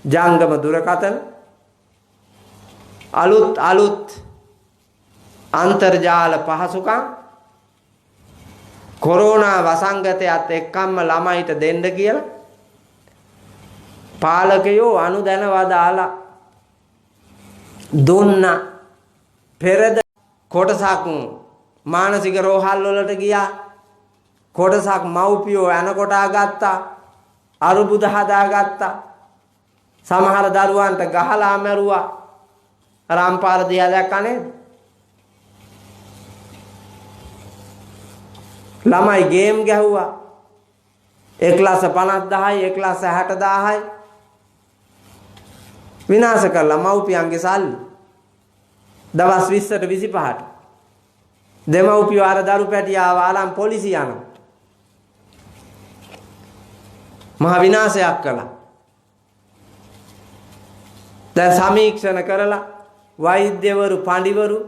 ජංගම දුරකථන අලුත් අන්තර්ජාල පහසුකම් කොරෝනා වසංගතයත් එක්කම්ම ළමයිට දෙන්න කියලා පාලකයෝ අනුදැනවා දාලා දුන්න පෙරද කොටසක් මානසික රෝහල් වලට ගියා කොටසක් මව්පියෝ යනකොටා ගත්තා අරුබුද හදාගත්තා සමහර දරුවන්ට ගහලා මැරුවා රම්පාර දිහා දැක්කා නේද ළමයි ගේම් ගැහුවා එක්ලාස 50000යි එක්ලාස 60000යි විනාශ කළා මව්පියන්ගේ සල්ලි දවස් 20ට 25ට දෙමව්පියෝ අර දරු පැටියාව ආලම් පොලිසිය යනවා මහ විනාශයක් කළා දැන් සමීක්ෂණ කරලා වෛද්‍යවරු පඬිවරු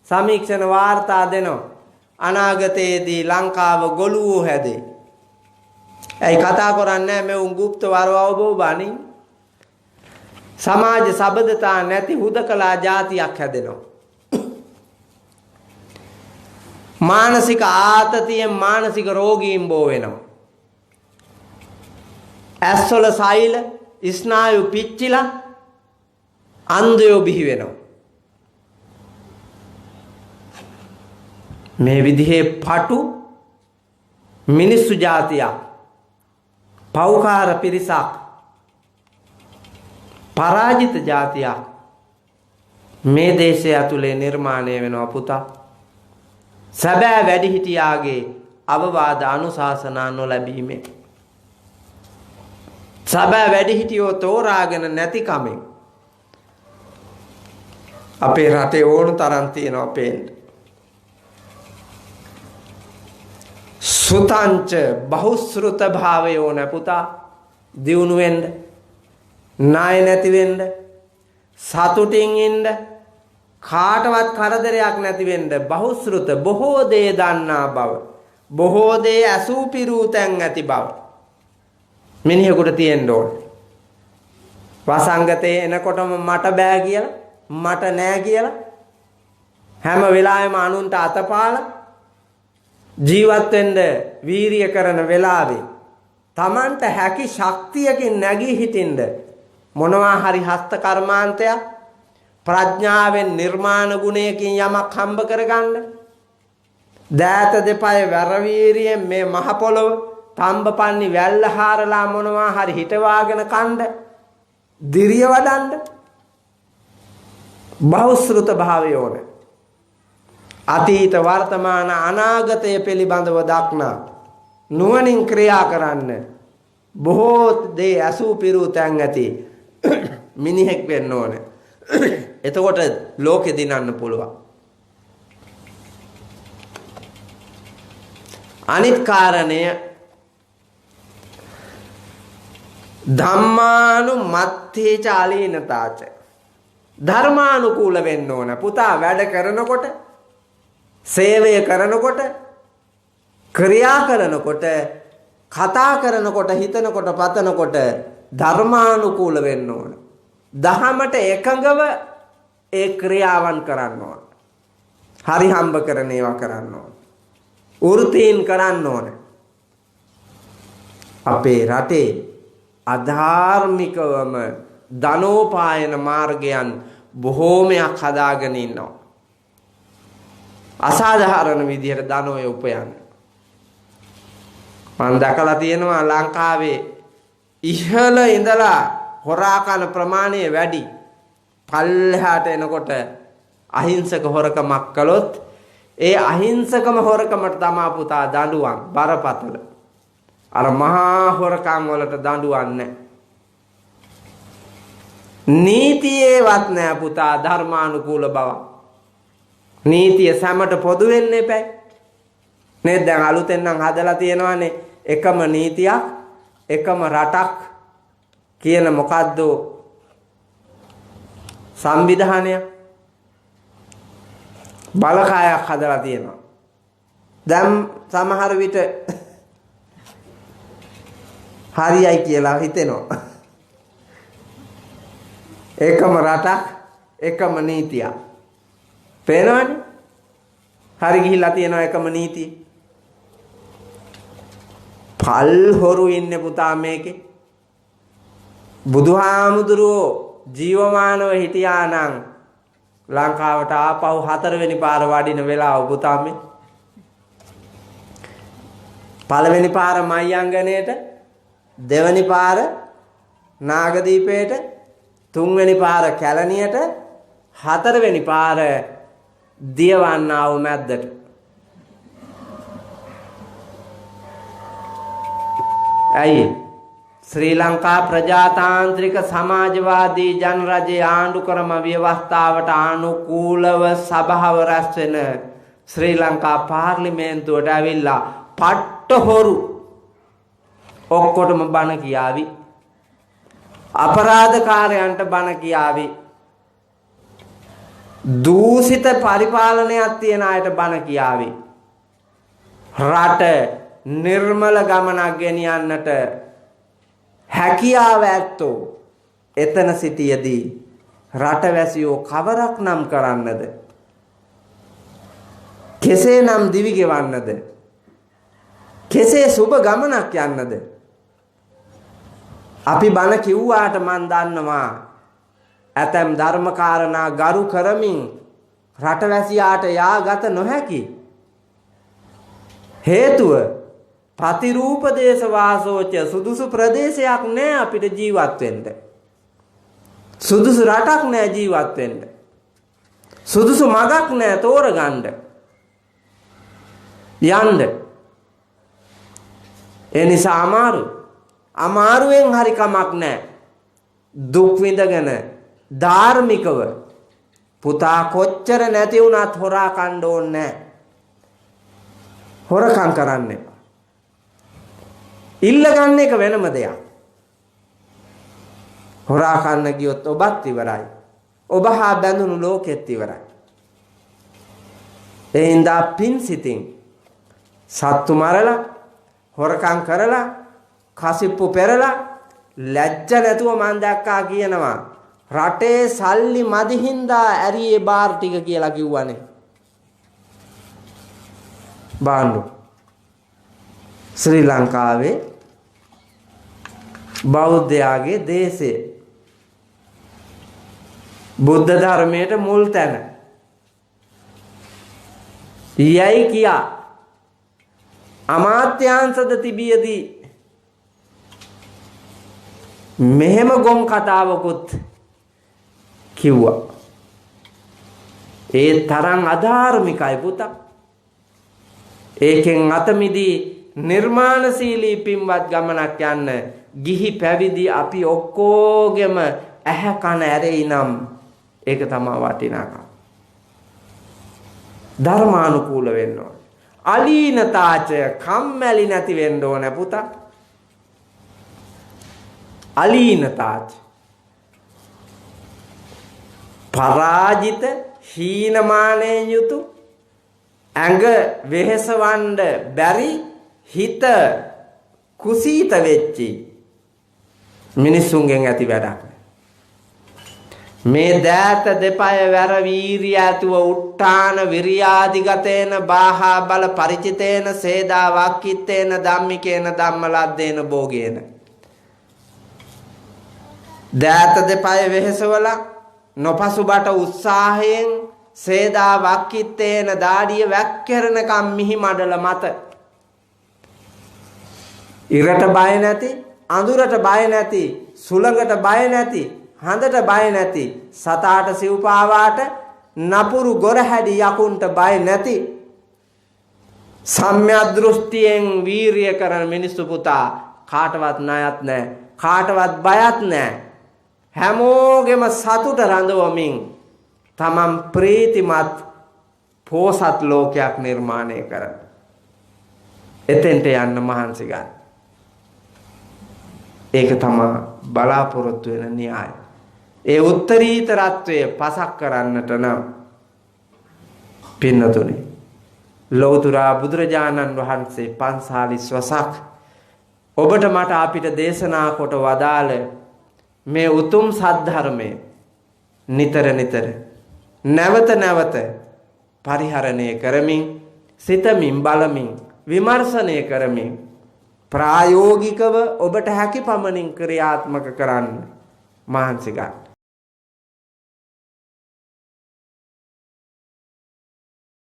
සමීක්ෂණ වාර්තා දෙනවා අනාගතයේදී ලංකාව ගොළුවෝ හැදේ. ඇයි කතා කරන්නේ මේ උංගුප්ත වරවව බණි සමාජ සබඳතා නැති හුදකලා ජාතියක් හැදෙනවා. මානසික ආතතියෙන් මානසික රෝගීන් බෝ වෙනවා. ඇස්වල සෛල ස්නායු පිච්චිලා අන්ධයෝ බිහි වෙනවා. මේ විදිහේ පටු මිනිස්සු ජාතියක් පෞකාර පිරිසක් පරාජිත ජාතියක් මේ දේශය ඇතුලේ නිර්මාණය වෙනවා පුතා. සැබෑ වැඩිහිටියාගේ අවවාද අනුශාසනා නොලැබීමෙන් සැබෑ වැඩිහිටියෝ තෝරාගෙන නැති කමෙන් අපේ රටේ ඕන තරම් තියෙනවා පේන්න. සුතංච බහුශ්‍රුත භාවය ඕන පුතා දියුණු වෙන්න ණය නැති වෙන්න සතුටින් ඉන්න කාටවත් කරදරයක් නැති වෙන්න බහුශ්‍රුත බොහෝ දේ දන්නා බව බොහෝ දේ ඇසූ පිරූ තැන් ඇති බව මිනිහෙකුට තියෙන්න ඕන. වසංගතේ එනකොටම මට බෑ කියලා මට නෑ කියලා හැම වෙලාවෙම අනුන්ට අතපාලා ජීවත් වෙන්න වීරිය කරන වෙලාවේ Tamanට හැකි ශක්තියකින් නැගී හිටින්න මොනවා හරි හස්ත කර්මාන්තයක් ප්‍රඥාවෙන් නිර්මාණ ගුණයකින් යමක් හම්බ කරගන්න දෑත දෙපය වැරවීරියෙන් මේ මහ පොළොව තම්බපන්නි වැල්ල හාරලා මොනවා හරි හිටවාගෙන කණ්ඩ දිරිය වඩන්න බහුශ්‍රුත භාවය ඕනේ. අතීත වර්තමාන අනාගතය පිළිබඳව දක්නා නුවණින් ක්‍රියා කරන්න බොහෝ දේ අසූ පිරූ තැන් ඇති මිනිහෙක් වෙන්න ඕනේ. එතකොට ලෝකෙ දිනන්න පුළුවන්. අනිත් කාරණය ධම්මානුමත්තේ චාලීනතාච ධර්මානුකූල වෙන්න ඕන පුතා. වැඩ කරනකොට සේවය කරනකොට ක්‍රියා කරනකොට කතා කරනකොට හිතනකොට පතනකොට ධර්මානුකූල වෙන්න ඕන. දහමට එකඟව ඒ ක්‍රියාවන් කරන්න ඕන. හරි හම්බ කරන ඒවා කරන්න ඕන. වෘතීන් කරන්න ඕන. අපේ රටේ අධාර්මිකවම ධනෝපායන මාර්ගයන් බොහෝමයක් හදාගෙන ඉන්නවා. අසාධාරණ විදිහට ධනෝය උපයන්නේ. මම දැකලා තියෙනවා ලංකාවේ ඉහළ ඉඳලා හොරා කන ප්‍රමාණය වැඩි. පල්ලෙහාට එනකොට අහිංසක හොරකමක් කළොත් ඒ අහිංසකම හොරකමට තමා පුතා දඬුවම් බරපතල. අර මහා හොරකම් වලට දඬුවම් නැහැ. නීතියේවත් නැහැ පුතා ධර්මානුකූල බව. නීතිය සැමට පොදු වෙන්න එපා. නේද? දැන් අලුතෙන් නම් හදලා තියෙනවානේ එකම නීතියක් එකම රටක් කියන මොකද්ද සංවිධානය බලකායක් හදලා තියෙනවා. දැන් සමහර විට හරියයි කියලා හිතෙනවා. එකම රටක් එකම නීතියක්. පේනවනේ? හරි ගිහිල්ලා තියෙනවා එකම නීතිය. පල් හොරු ඉන්නේ පුතා මේකේ. බුදුහාමුදුරුවෝ ජීවමානව හිටියා නම් ලංකාවට ආපහු 4 වෙනි පාර වඩින වෙලාව පුතා මේ. පළවෙනි පාර මයංගනේට, දෙවෙනි පාර නාගදීපේට, තුන්වෙනි පාර කැලණියට, 4 වෙනි පාර දියවන්නාව මැද්දට. ඇයි? ශ්‍රී ලංකා ප්‍රජාතාන්ත්‍රික සමාජවාදී ජනරජයේ ආණ්ඩු ක්‍රම ව්‍යවස්ථාවට අනුකූලව සභාව රැස් වෙන ශ්‍රී ලංකා පාර්ලිමේන්තුවට ඇවිල්ලා පට්ට හොරු ඔක්කොටම බණ කියාවි. අපරාධකාරයන්ට බණ කියාවි. දූෂිත පරිපාලනයක් තියෙන අයට බණ කියාවි. රට නිර්මල ගමනක් ගෙනියන්නට හැකියාව ඇත්තෝ එතන සිටියේදී රටවැසියෝ කවරක් නම් කරන්නද? කෙසේ නම් දිවි ගෙවන්නද? කෙසේ සුබ ගමනක් යන්නද? අපි බණ කිව්වාට මන් දන්නවා ඇතැම් ධර්මකාරණා ගරු කරමින් රටවැසියාට යාගත නොහැකි. හේතුව ප්‍රතිරූප දේශ වාසෝච සුදුසු ප්‍රදේශයක් නෑ අපිට ජීවත් වෙන්න. සුදුසු රටක් නෑ ජීවත් වෙන්න. සුදුසු මගක් නෑ තෝරගන්න. යන්න. ඒ නිසා අමාරුවෙන් හරි කමක් නෑ. දුක් විඳගෙන ධාර්මිකව පුතා කොච්චර නැති වුණත් හොරා කන්න ඕනේ නෑ. හොරකම් කරන්න එපා. ඉල්ල ගන්න එක වෙනම දෙයක්. හොරා කන්න ගියොත් ඔබත් ඉවරයි. ඔබ හා බැඳුණු ලෝකෙත් ඉවරයි. ඒ හින්දා පින් සිතින් සත්තු මරලා, හොරකම් කරලා, කසිප්පු පෙරලා ලැජ්ජ නැතුව මන් දැක්කා කියනවා රටේ සල්ලි මදි හින්දා ඇරියේ බාර් ටික කියලා කිව්වනේ. බාණ්ඩු ශ්‍රී ලංකාවේ බෞද්ධයාගේ දේශය බුද්ධ ධර්මයට මුල් තැන යයි කියා අමාත්‍යාංශද තිබියදී මෙහෙම ගොන් කතාවකුත් කිව්වා. ඒ තරම් අධාර්මිකයි පුතා. ඒකෙන් අත මිදී නිර්මාණශීලී පින්වත් ගමනක් යන්න ගිහි පැවිදි අපි ඔක්කොගෙම ඇහැ කන ඇරෙයි නම් ඒක තමයි වටිනාකම. ධර්මානුකූල වෙන්න ඕන. අලීනතාචය කම්මැලි නැති වෙන්න ඕන පුතා. අලීනතාච පරාජිත හීනමානයෙන් යුතු ඇඟ වෙහෙසවන්න බැරි හිත කුසීත වෙච්චි මිනිසුන්ගෙන් ඇති වැඩක්. මේ දෑත දෙපය වැර වීරිය ඇතුව උට්ටාන විරියාදිගතේන බාහා බල පරිචිතේන සේදා වක්කිත්තේන ධම්මිකේන ධම්මලද්දේන භෝගේන. දෑත දෙපය වෙහෙසවල නොපසුබට උත්සාහයෙන් සේදා වක්කිත්තේන දාඩිය වැක්කරනකම් මිහි මඩල මත ඉරට බය නැති, අඳුරට බය නැති, සුළඟට බය නැති, හඳට බය නැති, සතාට සිව්පාවාට නපුරු ගොරහැඩි යකුන්ට බය නැති සම්‍යක් දෘෂ්ටියෙන් වීරිය කරන මිනිස්සු පුතා කාටවත් ණයක් නැහැ, කාටවත් බයක් නැහැ. හැමෝගෙම සතුට රඳවමින් තමන් ප්‍රීතිමත් පෝසත් ලෝකයක් නිර්මාණය කරන. එතෙන්ට යන්න මහන්සි ගන්න. ඒක තමයි බලාපොරොත්තු වෙන න්‍යාය. ඒ උත්තරීතරත්වය පසක් කරන්නට නම් පින්නතුනි ලෞතර බුදුරජාණන් වහන්සේ 45 වසක් ඔබට මට අපිට දේශනා කොට වදාළ මේ උතුම් සද්ධර්මයේ නිතර නිතර නැවත නැවත පරිහරණය කරමින් සිතමින් බලමින් විමර්ශනය කරමින් ප්‍රායෝගිකව ඔබට හැකි පමණින් ක්‍රියාත්මක කරන්න මහන්සි ගන්න.